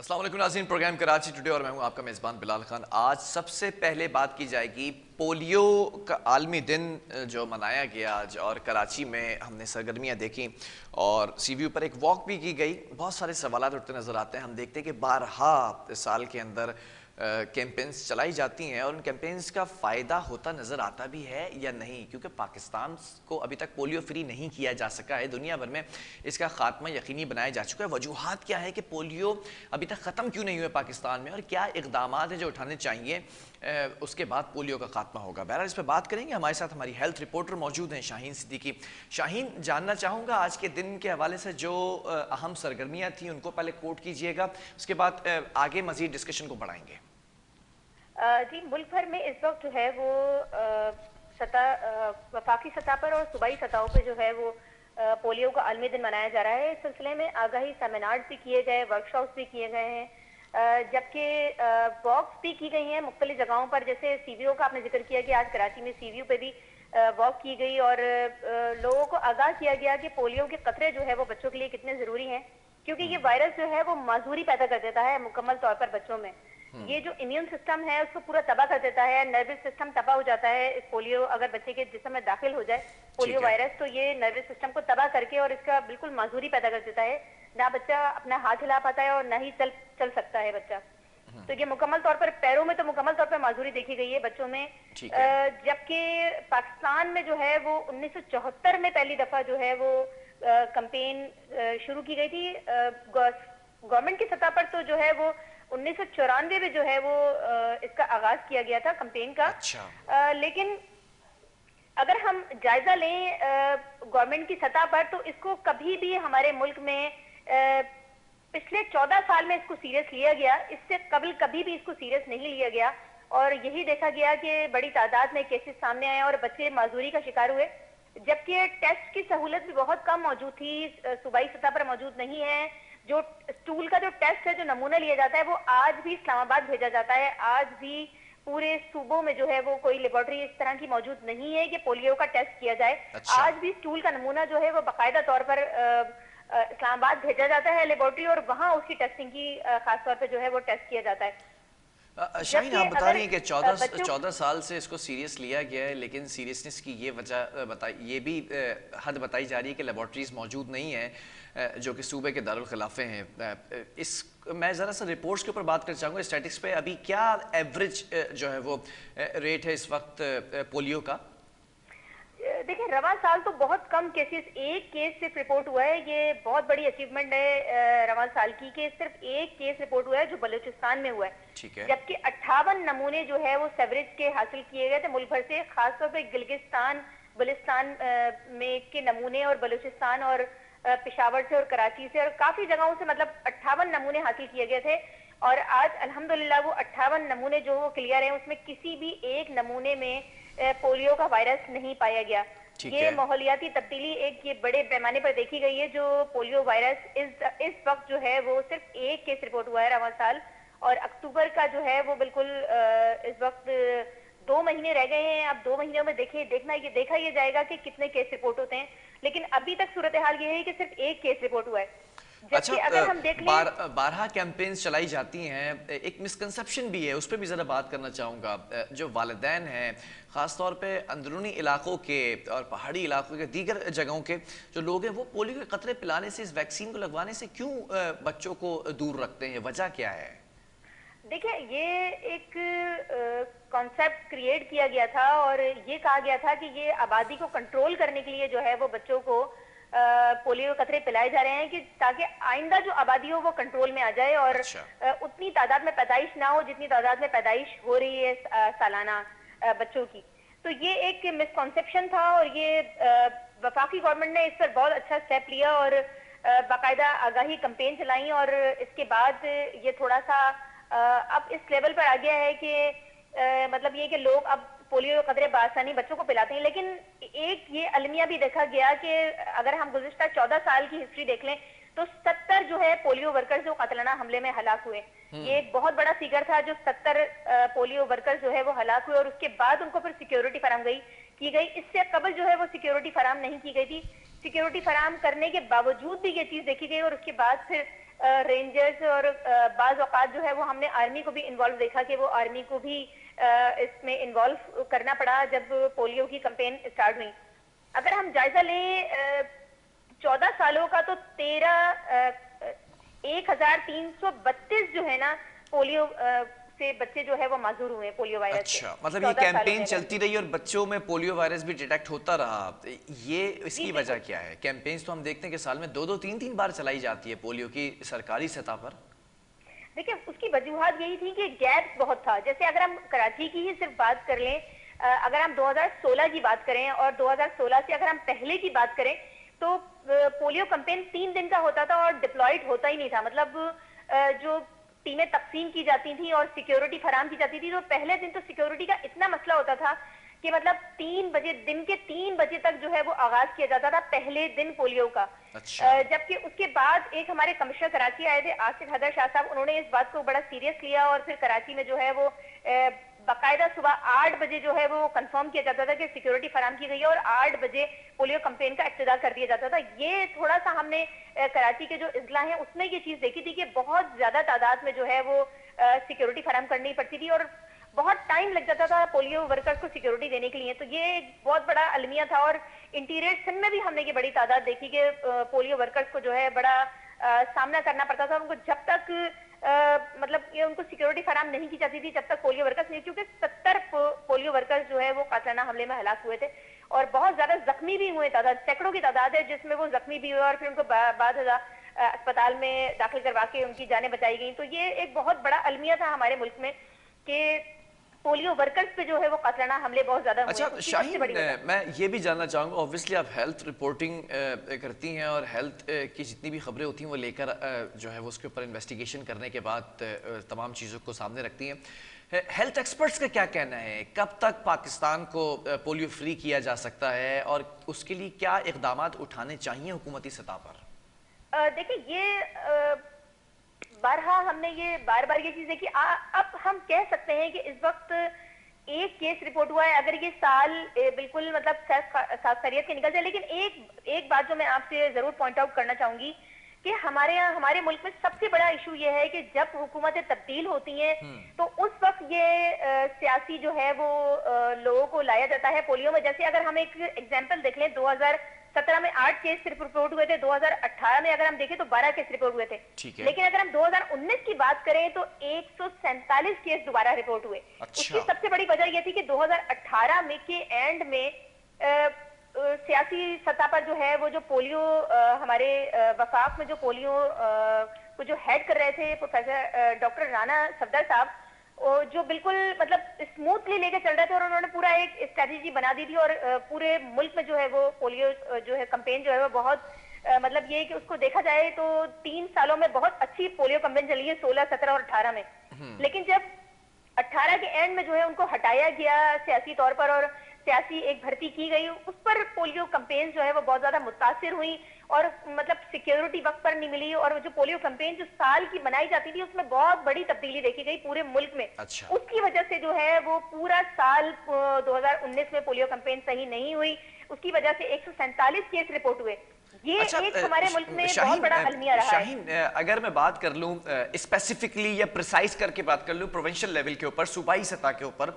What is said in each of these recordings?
अस्सलाम वालेकुम नाज़रीन, प्रोग्राम कराची टुडे और मैं हूं आपका मेज़बान बिलाल खान। आज सबसे पहले बात की जाएगी पोलियो का आलमी दिन जो मनाया गया आज, और कराची में हमने सरगर्मियां देखी और सीवीयू पर एक वॉक भी की गई। बहुत सारे सवाल उठते नज़र आते हैं। हम देखते हैं कि 12 साल के अंदर कैंपेन्स चलाई जाती हैं और उन कैंपेन्स का फ़ायदा होता नज़र आता भी है या नहीं, क्योंकि पाकिस्तान को अभी तक पोलियो फ्री नहीं किया जा सका है। दुनिया भर में इसका खात्मा यकीनी बनाया जा चुका है। वजूहात क्या है कि पोलियो अभी तक ख़त्म क्यों नहीं हुए पाकिस्तान में, और क्या इक़दाम है जो उठाने चाहिए उसके बाद पोलियो का खात्मा होगा। बहरहाल इस पर बात करेंगे। हमारे साथ हमारी हेल्थ रिपोर्टर मौजूद हैं शाहीन सिद्दीकी। शाहीन, जानना चाहूँगा आज के दिन के हवाले से जो अहम सरगर्मियाँ थी उनको पहले कोट कीजिएगा, उसके बाद आगे मज़ीद डिस्कशन को बढ़ाएंगे। जी, मुल्क भर में इस वक्त जो है वो वफाकी सतह पर और सूबाई सतहों पर जो है वो पोलियो का आलमी दिन मनाया जा रहा है। इस सिलसिले में आगाही सेमिनार्स भी किए गए, वर्कशॉप्स भी किए गए हैं, जबकि वॉक्स भी की गई हैं मुख्तलिफ जगहों पर। जैसे सीवीओ का आपने जिक्र किया कि आज कराची में सीवीओ पे भी वॉक की गई और लोगों को आगाह किया गया कि पोलियो के कतरे जो है वो बच्चों के लिए कितने जरूरी हैं, क्योंकि ये वायरस जो है वो माजूरी पैदा कर देता है मुकम्मल तौर पर बच्चों में। ये जो इम्यून सिस्टम है उसको पूरा तबाह कर देता है, नर्वस सिस्टम तबाह हो जाता है। इस पोलियो अगर बच्चे के जिस्म में दाखिल हो जाए पोलियो वायरस, तो ये नर्वस सिस्टम को तबाह करके और इसका बिल्कुल माजूरी पैदा कर देता है। ना बच्चा अपना हाथ हिला पाता है और ना ही चल सकता है बच्चा। तो ये मुकम्मल तौर पर पैरों में तो मुकम्मल तौर पर माजूरी देखी गई है बच्चों में। जबकि पाकिस्तान में जो है वो 1974 में पहली दफा जो है वो कैंपेन शुरू की गई थी गवर्नमेंट की सतह पर। तो जो है वो 1994 में जो है वो इसका आगाज किया गया था कैंपेन का। लेकिन अगर हम जायजा लें गवर्नमेंट की सतह पर, तो इसको कभी भी हमारे मुल्क में पिछले 14 साल में इसको सीरियस लिया गया। इससे कबल कभी भी इसको सीरियस नहीं लिया गया और यही देखा गया कि बड़ी तादाद में केसेस सामने आए और बच्चे माजूरी का शिकार हुए। जबकि टेस्ट की सहूलत भी बहुत कम मौजूद थी, सूबाई सतह पर मौजूद नहीं है। जो स्टूल का जो टेस्ट है, जो नमूना लिया जाता है, वो आज भी इस्लामाबाद भेजा जाता है। आज भी पूरे सूबों में जो है वो कोई लेबोरेटरी इस तरह की मौजूद नहीं है कि पोलियो का टेस्ट किया जाए। आज भी स्टूल का नमूना जो है वो बाकायदा तौर पर इस्लामाबाद भेजा जाता है लेबोरेटरी, और वहाँ उसकी टेस्टिंग की खास तौर पर जो है वो टेस्ट किया जाता है। शाहीन, आप बता रही हैं कि 14 साल से इसको सीरियस लिया गया है, लेकिन सीरियसनेस की ये वजह ये भी हद बताई जा रही है कि लेबॉर्ट्रीज मौजूद नहीं है जो कि सूबे के दारुल खिलाफे हैं। मैं ज़रा सा रिपोर्ट्स के ऊपर बात करना चाहूँगा, स्टैटिक्स पे अभी क्या एवरेज जो है वो रेट है इस वक्त पोलियो का? देखिए, रवा साल तो बहुत कम केसेस, एक केस सिर्फ रिपोर्ट हुआ है। ये बहुत बड़ी अचीवमेंट है रवा साल की कि सिर्फ एक केस रिपोर्ट हुआ है जो बलूचिस्तान में हुआ है। जबकि 58 नमूने जो है वो सेवरेज के हासिल किए गए थे मुल्क भर से, खासतौर पर गिलगिस्तान बलिस्तान में के नमूने और बलूचिस्तान और पेशावर से और कराची से और काफी जगहों से, मतलब 58 नमूने हासिल किए गए थे। और आज अल्हम्दुलिल्लाह वो 58 नमूने जो वो क्लियर हैं, उसमें किसी भी एक नमूने में पोलियो का वायरस नहीं पाया गया। ये माहौलियाती तब्दीली एक ये बड़े पैमाने पर देखी गई है। जो पोलियो वायरस इस वक्त जो है वो सिर्फ एक केस रिपोर्ट हुआ है रवा साल, और अक्टूबर का जो है वो बिल्कुल इस वक्त 2 महीने रह गए हैं। अब 2 महीनों में देखा ये जाएगा कि कितने केस रिपोर्ट होते हैं, लेकिन अभी तक सूरत हाल ये है कि सिर्फ एक केस रिपोर्ट हुआ है। अच्छा, अगर हम देख लें 12 कैंपेन्स चलाई जाती हैं, एक मिसकंसेप्शन भी है, उस पर भी ज़रा बात करना चाहूँगा। जो वालिदैन हैं ख़ासतौर पे अंदरूनी इलाकों के और पहाड़ी इलाकों के दीगर जगहों के जो लोग हैं, वो पोलियो के कतरे पिलाने से, इस वैक्सीन को लगवाने से क्यों बच्चों को दूर रखते हैं? वजह क्या है? देखिए, ये एक कॉन्सेप्ट क्रिएट किया गया था और ये कहा गया था कि ये आबादी को कंट्रोल करने के लिए जो है वो बच्चों को पोलियो कतरे पिलाए जा रहे हैं, कि ताकि आइंदा जो आबादी हो वो कंट्रोल में आ जाए और उतनी तादाद में पैदाइश ना हो जितनी तादाद में पैदाइश हो रही है सालाना बच्चों की। तो ये एक मिसकॉन्सेप्शन था और ये वफाकी गवर्नमेंट ने इस पर बहुत अच्छा स्टेप लिया और बाकायदा आगाही कैंपेन चलाई, और इसके बाद ये थोड़ा सा अब इस लेवल पर आ गया है कि मतलब ये कि लोग अब पोलियो कतरे बासानी बच्चों को पिलाते हैं। लेकिन एक ये अलमिया भी देखा गया कि अगर हम गुज़िश्ता 14 साल की हिस्ट्री देख लें तो 70 जो है पोलियो वर्कर्स जो कातलाना हमले में हलाक हुए। ये एक बहुत बड़ा फिगर था, जो 70 पोलियो वर्कर्स जो है वो हलाक हुए और उसके बाद उनको फिर सिक्योरिटी फराम की गई। इससे कबल जो है वो सिक्योरिटी फराम नहीं की गई थी। सिक्योरिटी फराहम करने के बावजूद भी ये चीज देखी गई और उसके बाद फिर रेंजर्स और बाज औकात जो है वो हमने आर्मी को भी इन्वॉल्व देखा कि वो आर्मी को भी इसमें इन्वॉल्व करना पड़ा जब पोलियो की कैंपेन स्टार्ट हुई। अगर हम जायजा लें 14 सालों का तो 1332 जो है ना पोलियो से बच्चे जो है वो माजूर हुए पोलियो वायरस अच्छा, से। मतलब ये 14 सालों कैंपेन में चलती रही और बच्चों में पोलियो वायरस भी डिटेक्ट होता रहा। ये इसकी जी, वजह क्या है? कैंपेन्स तो हम देखते हैं कि साल में 2-2 3-3 बार चलाई जाती है पोलियो की सरकारी सतह पर। देखिए उसकी वजूहत यही थी कि गैप बहुत था। जैसे अगर हम कराची की ही सिर्फ बात कर लें, अगर हम 2016 की बात करें और 2016 से अगर हम पहले की बात करें तो पोलियो कैंपेन 3 दिन का होता था और डिप्लॉयड होता ही नहीं था। मतलब जो टीमें तकसीम की जाती थी और सिक्योरिटी फराहम की जाती थी, तो पहले दिन तो सिक्योरिटी का इतना मसला होता था कि मतलब 3 बजे, दिन के 3 बजे तक जो है वो आगाज किया जाता था पहले दिन पोलियो का। अच्छा। जबकि उसके बाद एक हमारे कमिश्नर कराची आए थे आसिफ हैदर शाह साहब, उन्होंने इस बात को बड़ा सीरियस लिया और फिर कराची में जो है वो बाकायदा सुबह 8 बजे जो है वो कंफर्म किया जाता था कि सिक्योरिटी फराहम की गई है और 8 बजे पोलियो कैंपेन का इब्तिदा कर दिया जाता था। ये थोड़ा सा हमने कराची के जो इजला हैं उसमें ये चीज देखी थी कि बहुत ज्यादा तादाद में जो है वो सिक्योरिटी फराहम करनी पड़ती थी और बहुत टाइम लग जाता था पोलियो वर्कर्स को सिक्योरिटी देने के लिए। तो ये एक बहुत बड़ा अलमिया था और इंटीरियर सिंध में भी हमने ये बड़ी तादाद देखी कि पोलियो वर्कर्स को जो है बड़ा सामना करना पड़ता था। उनको जब तक मतलब ये उनको सिक्योरिटी फराहम नहीं की जाती थी जब तक पोलियो वर्कर्स नहीं, क्योंकि 70 पोलियो वर्कर्स जो है वो कातलाना हमले में हलाक हुए थे और बहुत ज्यादा जख्मी भी हुए। तादाद सैकड़ों की तादाद है जिसमें वो जख्मी भी हुए और फिर उनको बाद अस्पताल में दाखिल करवा के उनकी जानें बचाई गई। तो ये एक बहुत बड़ा अलमिया था हमारे मुल्क में कि पोलियो वर्कर्स पे जो है वो कातलाना हमले बहुत ज्यादा हुए। अच्छा शाहीन, मैं ये भी जानना चाहूँगा, ऑब्वियसली आप हेल्थ रिपोर्टिंग करती हैं और हेल्थ की जितनी भी खबरें होती हैं वो लेकर जो है वो उसके ऊपर इन्वेस्टिगेशन करने के बाद तमाम चीज़ों को सामने रखती हैं। हेल्थ एक्सपर्ट्स का क्या कहना है, कब तक पाकिस्तान को पोलियो फ्री किया जा सकता है और उसके लिए क्या इकदाम उठाने चाहिए हुकूमती सतह पर? देखिए ये बारहा हमने ये बार बार ये चीज देखी। अब हम कह सकते हैं कि इस वक्त एक केस रिपोर्ट हुआ है, अगर ये साल बिल्कुल मतलब साफ खैरियत के निकल जाए। लेकिन एक बात जो मैं आपसे जरूर पॉइंट आउट करना चाहूंगी कि हमारे मुल्क में सबसे बड़ा इशू ये है कि जब हुकूमतें तब्दील होती हैं तो उस वक्त ये सियासी जो है वो लोगों को लाया जाता है पोलियो में। जैसे अगर हम एक एग्जांपल देख लें, 2017 में 8 केस सिर्फ रिपोर्ट हुए थे, 2018 में अगर हम देखें तो 12 केस रिपोर्ट हुए थे। लेकिन अगर हम 2019 की बात करें तो 147 केस दोबारा रिपोर्ट हुए। उसकी सबसे बड़ी वजह यह थी कि 2018 में के एंड में सियासी सतह पर जो है वो जो पोलियो हमारे वफाक में जो पोलियो को जो हेड कर रहे थे प्रोफेसर डॉक्टर राना सफदर साहब, जो बिल्कुल मतलब स्मूथली लेके चल रहे थे और उन्होंने पूरा एक स्ट्रेटेजी बना दी थी और पूरे मुल्क में जो है वो पोलियो जो है कैंपेन जो है वो बहुत मतलब ये कि उसको देखा जाए तो 3 सालों में बहुत अच्छी पोलियो कैंपेन चली है, 16, 17 और 18 में। लेकिन जब 18 के एंड में जो है उनको हटाया गया सियासी तौर पर और सियासी एक भर्ती की गई, उस पर पोलियो कैंपेन जो है वो बहुत ज्यादा मुतासिर हुई और मतलब सिक्योरिटी वक्त पर नहीं मिली और जो पोलियो कैंपेन जो साल की बनाई जाती थी उसमें बहुत बड़ी तब्दीली देखी गई पूरे मुल्क में। अच्छा। उसकी वजह से जो है वो पूरा साल 2019 में पोलियो कैंपेन सही नहीं हुई, उसकी वजह से 147 केस रिपोर्ट हुए। ये एक हमारे मुल्क में बहुत बड़ा अलमिया रहा है। शाहीन, अगर मैं बात कर लूं स्पेसिफिकली या प्रिसाइज करके बात कर लूं प्रोविंशियल लेवल के ऊपर, सूबाई सतह के ऊपर,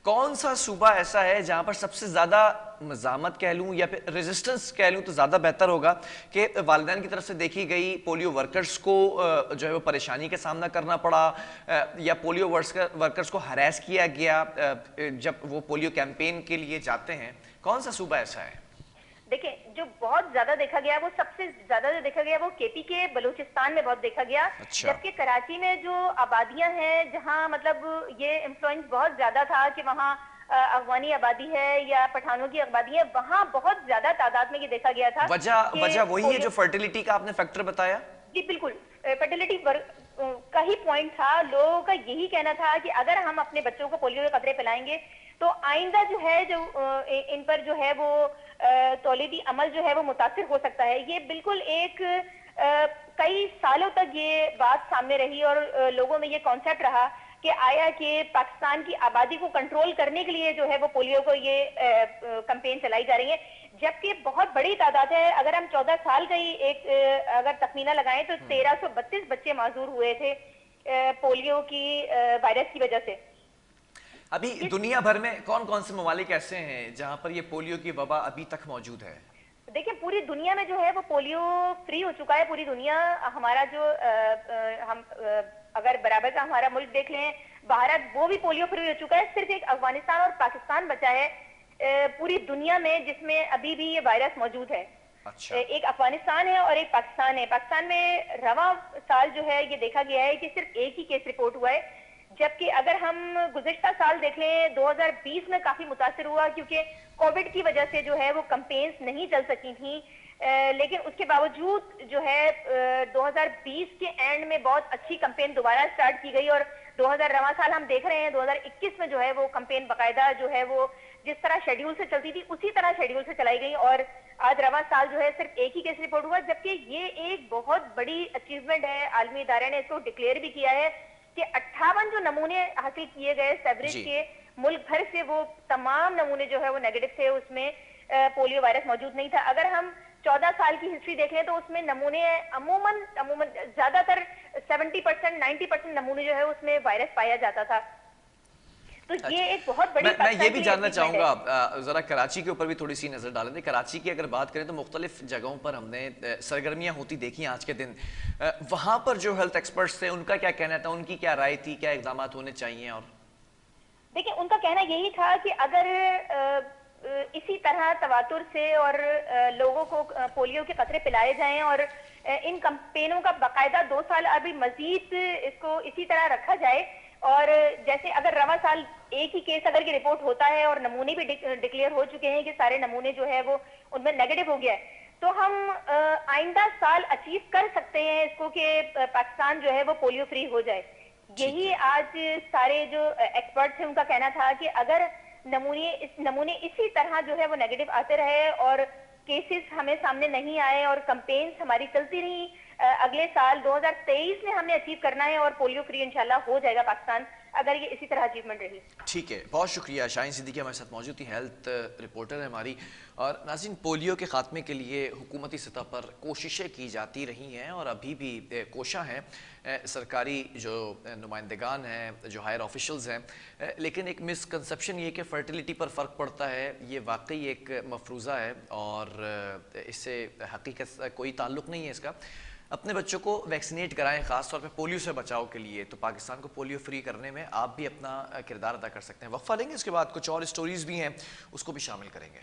कौन सा सूबा ऐसा है जहां पर सबसे ज्यादा मज़ामत कह लूं या फिर रेजिस्टेंस कह लूं तो ज्यादा बेहतर होगा कि वालिदैन की तरफ से देखी गई पोलियो वर्कर्स को जो है वो परेशानी का सामना करना पड़ा या पोलियो वर्कर्स को हरास किया गया जब वो पोलियो कैंपेन के लिए जाते हैं? कौन सा सूबा ऐसा है? देखिए जो बहुत ज्यादा देखा गया वो सबसे ज्यादा जो देखा गया वो केपी के बलूचिस्तान में बहुत देखा गया। अच्छा। जबकि कराची में जो आबादियां हैं जहां मतलब ये इन्फ्लुएंस बहुत ज्यादा था कि वहाँ अफगानी आबादी है या पठानों की आबादी है, वहाँ बहुत ज्यादा तादाद में ये देखा गया था। वजह वही है जो फर्टिलिटी का आपने फैक्टर बताया? जी बिल्कुल, फर्टिलिटी का ही पॉइंट था। लोगों का यही कहना था कि अगर हम अपने बच्चों को पोलियो के खतरे पिलाएंगे तो आइंदा जो है जो इन पर जो है वो तौलीदी अमल जो है वो मुतासिर हो सकता है। ये बिल्कुल एक कई सालों तक ये बात सामने रही और लोगों में ये कॉन्सेप्ट रहा कि आया कि पाकिस्तान की आबादी को कंट्रोल करने के लिए जो है वो पोलियो को ये कैंपेन चलाई जा रही है। जबकि बहुत बड़ी तादाद है। अगर हम 14 साल का ही एक अगर तखमीना लगाएं तो 1332 बच्चे माजूर हुए थे पोलियो की वायरस की वजह से। अभी दुनिया भर में कौन कौन से ममालिक ऐसे हैं जहां पर ये पोलियो की वबा अभी तक मौजूद है? देखिए पूरी दुनिया में जो है वो पोलियो फ्री हो चुका है। पूरी दुनिया हमारा जो हम अगर बराबर का हमारा मुल्क देख लें भारत, वो भी पोलियो फ्री हो चुका है। सिर्फ एक अफगानिस्तान और पाकिस्तान बचा है पूरी दुनिया में जिसमें अभी भी ये वायरस मौजूद है। अच्छा। एक अफगानिस्तान है और एक पाकिस्तान है। पाकिस्तान में रवां साल जो है ये देखा गया है कि सिर्फ एक ही केस रिपोर्ट हुआ है, जबकि अगर हम गुज़िश्ता साल देख लें 2020 में काफी मुतासिर हुआ क्योंकि कोविड की वजह से जो है वो कैंपेन्स नहीं चल सकी थी। लेकिन उसके बावजूद जो है 2020 के एंड में बहुत अच्छी कैंपेन दोबारा स्टार्ट की गई और 2000 रवां साल हम देख रहे हैं 2021 में जो है वो कैंपेन बाकायदा जो है वो जिस तरह शेड्यूल से चलती थी उसी तरह शेड्यूल से चलाई गई और आज रवां साल जो है सिर्फ एक ही केस रिपोर्ट हुआ, जबकि ये एक बहुत बड़ी अचीवमेंट है। आलमी इदारे ने इसको डिक्लेयर भी किया है कि 58 जो नमूने हासिल किए गए सेवरेज के मुल्क भर से, वो तमाम नमूने जो है वो नेगेटिव थे, उसमें पोलियो वायरस मौजूद नहीं था। अगर हम 14 साल की हिस्ट्री देखें तो उसमें नमूने अमूमन ज्यादातर 70% 90% नमूने जो है उसमें वायरस पाया जाता था। तो ये एक बहुत बड़ी मैं ये भी जानना चाहूंगा जरा कराची के ऊपर भी थोड़ी सी नजर डालें। कराची की अगर बात करें तो मुख्तलिफ जगहों पर हमने सरगर्मियां होती देखी आज के दिन। वहां पर जो हेल्थ एक्सपर्ट्स थे उनका क्या कहना था, उनकी क्या राय थी, क्या इकदाम होने चाहिए? और देखिए उनका कहना यही था कि अगर इसी तरह तवातुर से और लोगों को पोलियो के कतरे पिलाए जाएं और इन कैंपेनों का बाकायदा 2 साल अभी मजीद इसको इसी तरह रखा जाए और जैसे अगर रवां साल एक ही केस अगर की रिपोर्ट होता है और नमूने भी डिक्लेयर हो चुके हैं कि सारे नमूने जो है वो उनमें नेगेटिव हो गया है, तो हम आइंदा साल अचीव कर सकते हैं इसको कि पाकिस्तान जो है वो पोलियो फ्री हो जाए। यही आज सारे जो एक्सपर्ट्स हैं उनका कहना था कि अगर नमूने इसी तरह जो है वो नेगेटिव आते रहे और केसेस हमें सामने नहीं आए और कैंपेन्स हमारी चलती रही, अगले साल 2023 में हमने अचीव करना है और पोलियो फ्री इंशाल्लाह हो जाएगा पाकिस्तान अगर ये इसी तरह अचीवमेंट रही। ठीक है, बहुत शुक्रिया। शाहीन सिद्दीकी हमारे साथ मौजूद थी, हेल्थ रिपोर्टर है हमारी। और नाज़रीन, पोलियो के ख़ात्मे के लिए हुकूमती सतह पर कोशिशें की जाती रही हैं और अभी भी कोशां हैं सरकारी जो नुमाइंदगान हैं, जो हायर ऑफिशल्स हैं। लेकिन एक मिसकंसेप्शन ये कि फ़र्टिलिटी पर फ़र्क पड़ता है, ये वाकई एक मफरूज़ा है और इससे हकीकत कोई ताल्लुक़ नहीं है इसका। अपने बच्चों को वैक्सीनेट कराएं, ख़ास तौर पे पोलियो से बचाव के लिए। तो पाकिस्तान को पोलियो फ्री करने में आप भी अपना किरदार अदा कर सकते हैं। वक्फा लेंगे, इसके बाद कुछ और स्टोरीज़ भी हैं, उसको भी शामिल करेंगे।